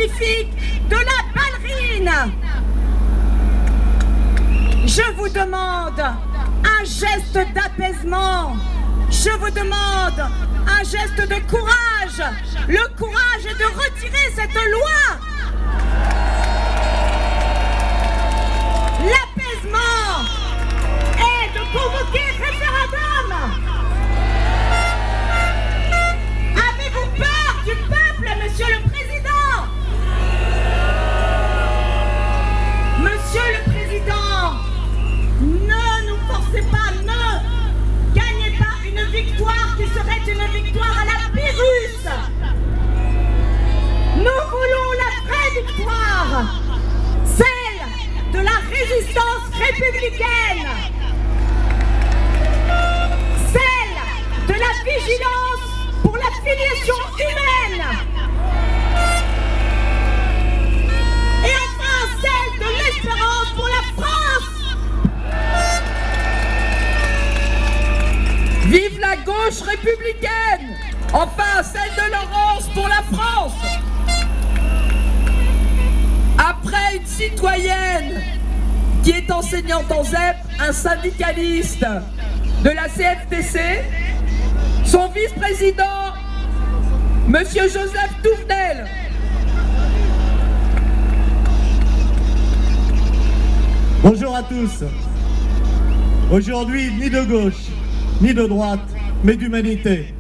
pacifique de la ballerine. Je vous demande un geste d'apaisement. Je vous demande un geste de courage. Le courage est de retirer cette loi. L'apaisement est de convoquer référendum. Avez-vous peur du peuple, Monsieur le Président? Monsieur le Président, ne nous forcez pas, ne gagnez pas une victoire qui serait une victoire à la Pyrrhus. Nous voulons la vraie victoire, celle de la résistance républicaine, celle de la vigilance pour la filiation humaine, et enfin celle de l'espérance pour la France. Vive la gauche républicaine! Enfin celle de Laurence pour la France! Après une citoyenne qui est enseignante en ZEP, un syndicaliste de la CFTC, son vice-président, Monsieur Joseph Touvenel. Bonjour à tous. Aujourd'hui, ni de gauche, ni de droite, mais d'humanité.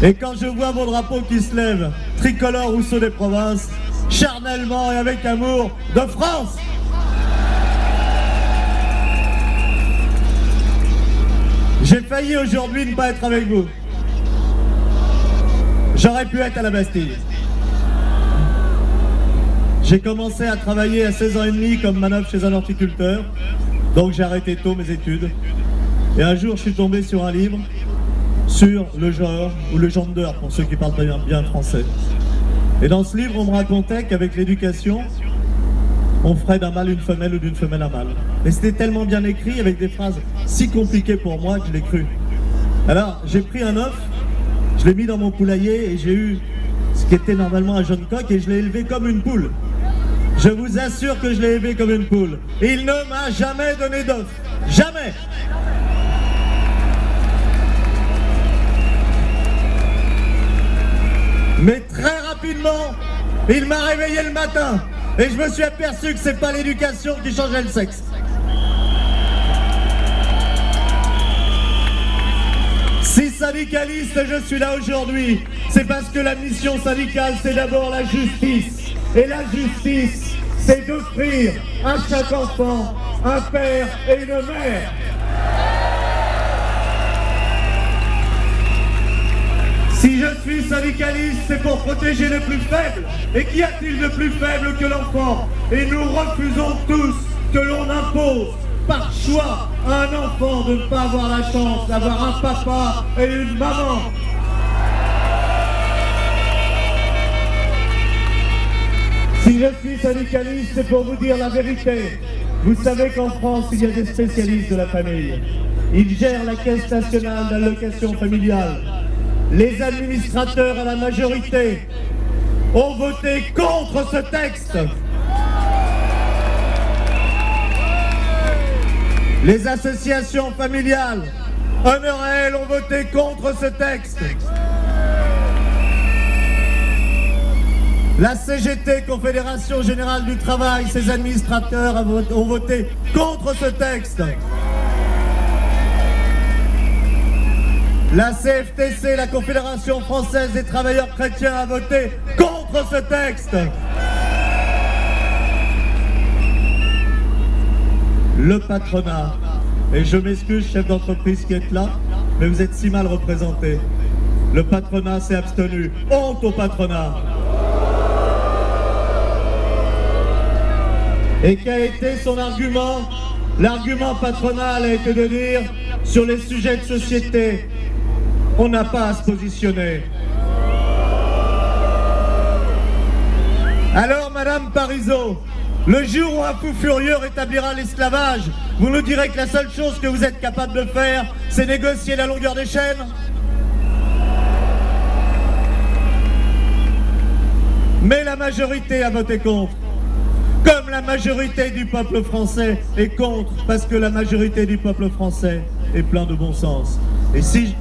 Et quand je vois vos drapeaux qui se lèvent, tricolore ou ceux des provinces, charnellement et avec amour, de France! J'ai failli aujourd'hui ne pas être avec vous. J'aurais pu être à la Bastille. J'ai commencé à travailler à 16 ans et demi comme manœuvre chez un horticulteur, donc j'ai arrêté tôt mes études. Et un jour, je suis tombé sur un livre sur le genre, ou le gender, pour ceux qui parlent bien français. Et dans ce livre, on me racontait qu'avec l'éducation, on ferait d'un mâle une femelle ou d'une femelle un mâle. Et c'était tellement bien écrit, avec des phrases si compliquées pour moi, que je l'ai cru. Alors, j'ai pris un œuf, je l'ai mis dans mon poulailler, et j'ai eu ce qui était normalement un jeune coq, et je l'ai élevé comme une poule. Je vous assure que je l'ai élevé comme une poule. Et il ne m'a jamais donné d'œuf. Jamais! Mais très rapidement, il m'a réveillé le matin et je me suis aperçu que c'est pas l'éducation qui changeait le sexe. Si syndicaliste je suis là aujourd'hui, c'est parce que la mission syndicale c'est d'abord la justice. Et la justice, c'est d'offrir à chaque enfant un père et une mère. Si je suis syndicaliste, c'est pour protéger le plus faible. Et qu'y a-t-il de plus faible que l'enfant? Et nous refusons tous que l'on impose par choix à un enfant de ne pas avoir la chance d'avoir un papa et une maman. Si je suis syndicaliste, c'est pour vous dire la vérité. Vous savez qu'en France, il y a des spécialistes de la famille. Ils gèrent la caisse nationale d'allocation familiale. Les administrateurs à la majorité ont voté contre ce texte. Les associations familiales, honneur à elles, ont voté contre ce texte. La CGT, Confédération Générale du Travail, ses administrateurs ont voté contre ce texte. La CFTC, la Confédération Française des Travailleurs Chrétiens, a voté contre ce texte. Le patronat, et je m'excuse, chef d'entreprise qui est là, mais vous êtes si mal représenté. Le patronat s'est abstenu. Honte au patronat. Et quel a été son argument? L'argument patronal a été de dire, sur les sujets de société, on n'a pas à se positionner. Alors, Madame Parizeau, le jour où un fou furieux rétablira l'esclavage, vous nous direz que la seule chose que vous êtes capable de faire, c'est négocier la longueur des chaînes? Mais la majorité a voté contre. Comme la majorité du peuple français est contre, parce que la majorité du peuple français est plein de bon sens. Et si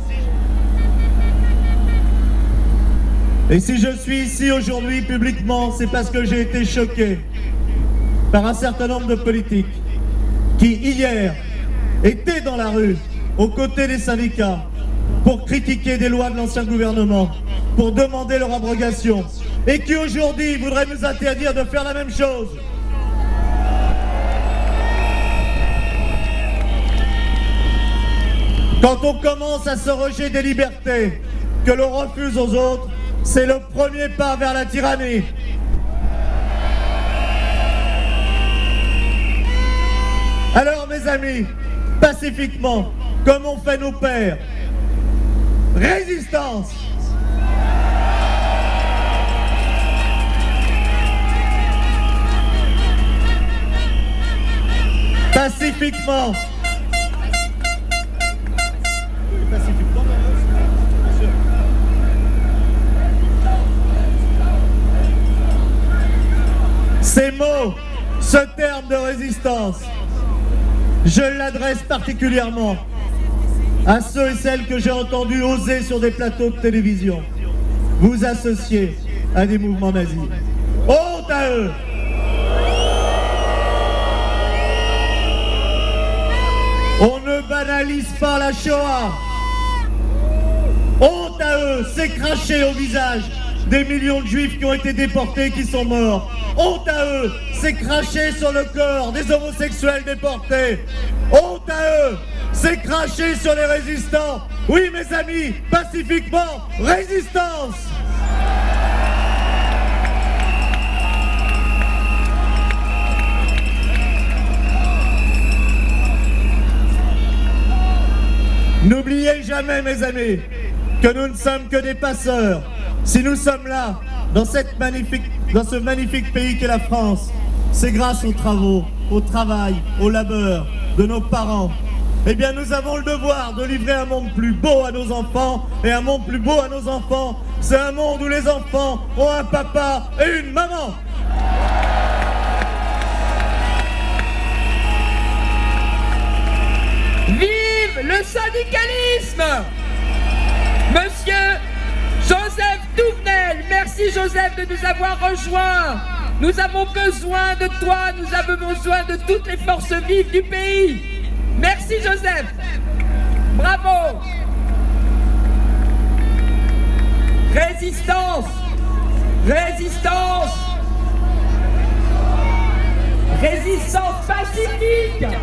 je suis ici aujourd'hui publiquement, c'est parce que j'ai été choqué par un certain nombre de politiques qui, hier, étaient dans la rue, aux côtés des syndicats, pour critiquer des lois de l'ancien gouvernement, pour demander leur abrogation, et qui aujourd'hui voudraient nous interdire de faire la même chose. Quand on commence à se rejeter des libertés que l'on refuse aux autres, c'est le premier pas vers la tyrannie. Alors mes amis, pacifiquement, comme ont fait nos pères, résistance! Pacifiquement! Ces mots, ce terme de résistance, je l'adresse particulièrement à ceux et celles que j'ai entendus oser sur des plateaux de télévision vous associer à des mouvements nazis. Honte à eux! On ne banalise pas la Shoah. Honte à eux, c'est cracher au visage des millions de juifs qui ont été déportés, qui sont morts. Honte à eux, c'est cracher sur le corps des homosexuels déportés. Honte à eux, c'est cracher sur les résistants. Oui mes amis, pacifiquement, résistance! N'oubliez jamais mes amis que nous ne sommes que des passeurs. Si nous sommes là, dans ce magnifique pays qu'est la France, c'est grâce aux travaux, au travail, au labeur de nos parents. Eh bien, nous avons le devoir de livrer un monde plus beau à nos enfants. Et un monde plus beau à nos enfants, c'est un monde où les enfants ont un papa et une maman. Vive le syndicalisme! Monsieur Joseph Touvenel, merci Joseph de nous avoir rejoints. Nous avons besoin de toi, nous avons besoin de toutes les forces vives du pays. Merci Joseph. Bravo. Résistance. Résistance. Résistance pacifique.